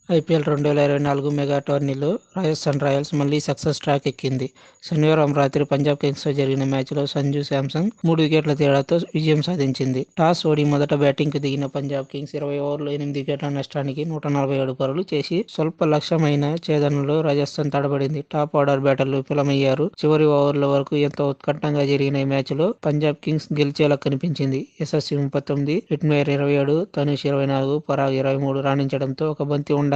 IPL 2024 mega టోర్నీలో Rajasthan Royals మళ్లీ success track ఎక్కింది. శనివారం రాత్రి పంజాబ్ కింగ్స్తో జరిగిన మ్యాచ్లో సంజు శాంసన్ 3 వికెట్ల తేడాతో విజయం సాధించింది. టాస్ ఓడి మొదట బ్యాటింగ్కు దిగిన పంజాబ్ కింగ్స్ 20 ఓవర్లలో 8 వికెట్ల నష్టానికి 147 పరుగులు చేసి స్వల్ప లక్ష్యమైన ఛేదనలో రాజస్థాన్ తడబడింది. టాప్ ఆర్డర్ బ్యాటర్లు విఫలమయ్యారు. చివరి ఓవర్ల వరకు ఎంతో ఉత్కంఠంగా జరిగిన ఈ మ్యాచ్లో పంజాబ్ కింగ్స్ గెలిచేలా కనిపించింది. యశస్వి 39, హిట్మేయర్ 27, తనీష్ 24, పరాగ్ 23 రాణించడంతో ఒక బంతి ఉండగానే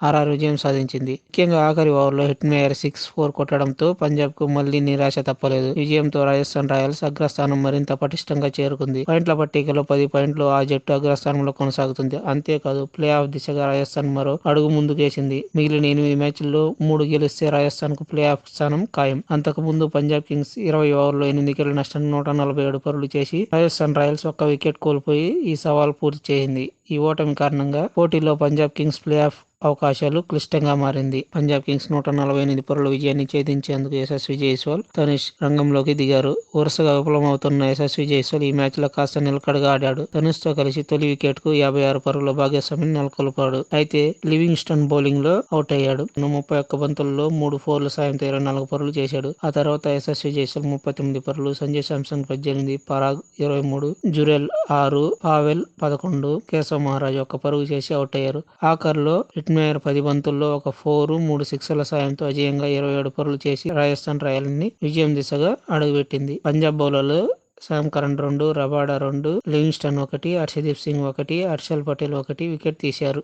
ఆర్ఆర్ విజయం సాధించింది. ముఖ్యంగా ఆఖరి ఓవర్లో హిట్మేయర్ 6-4 కొట్టడంతో పంజాబ్ కు మళ్లీ నిరాశ తప్పలేదు. విజయంతో రాజస్థాన్ రాయల్స్ అగ్రస్థానం మరింత పటిష్టంగా చేరుకుంది. పాయింట్ల పట్టికలో 10 పాయింట్లు ఆ జట్టు అగ్రస్థానంలో కొనసాగుతుంది. అంతేకాదు ప్లే ఆఫ్ దిశగా రాజస్థాన్ మరో అడుగు ముందుకేసింది. మిగిలిన 8 మ్యాచ్ల్లో 3 గెలిస్తే రాజస్థాన్ కు ప్లే ఆఫ్ స్థానం ఖాయం. అంతకు ముందు పంజాబ్ కింగ్స్ 20 ఓవర్లలో 8 వికెట్ల నష్టానికి 147 పరుగులు చేసి రాజస్థాన్ రాయల్స్ ఒక్క వికెట్ కోల్పోయి ఈ సవాల్ పూర్తి చేసింది. ఈ ఓటమి కారణంగా పోటీలో పంజాబ్ కింగ్స్ ప్లే ఆఫ్ అవకాశాలు క్లిష్టంగా మారింది. పంజాబ్ కింగ్స్ 148 పరుగుల విజయాన్ని ఛేదించేందుకు యశస్వి జైస్వాల్, తనీష్ రంగంలోకి దిగారు. వరుసగా విఫలమవుతున్న యశస్వి జైస్వాల్ ఈ మ్యాచ్లో కాస్త నిలకడగా ఆడాడు. తనీష్ తో కలిసి తొలి వికెట్ కు 56 పరుగుల భాగస్వామ్యం నెలకొల్పాడు. అయితే లివింగ్స్టన్ బౌలింగ్ లో అవుట్ అయ్యాడు. 31 బంతుల్లో 3 ఫోర్ల సాయంతో 24 పరుగులు చేశాడు. ఆ తర్వాత యశస్వి జైస్వాల్ 39 పరుగులు, సంజు శాంసన్ 18, పరాగ్ 23, జురెల్ 6, పావెల్ 11, కేశవ్ మహారాజ్ 1 పరుగు చేసి అవుట్ అయ్యారు. ఆఖర్లో హిట్మేయర్ 10 బంతుల్లో 1 4, 3 సిక్సర్ల సాయంతో అజేయంగా 27 పరుగులు చేసి రాజస్థాన్ రాయల్స్ ని విజయం దిశగా అడుగుపెట్టింది. పంజాబ్ బౌలర్లు Sam Curran 2, Rabada 2, Livingstone 1, Harshdeep Singh 1, Harshal Patel 1 wicket తీశారు.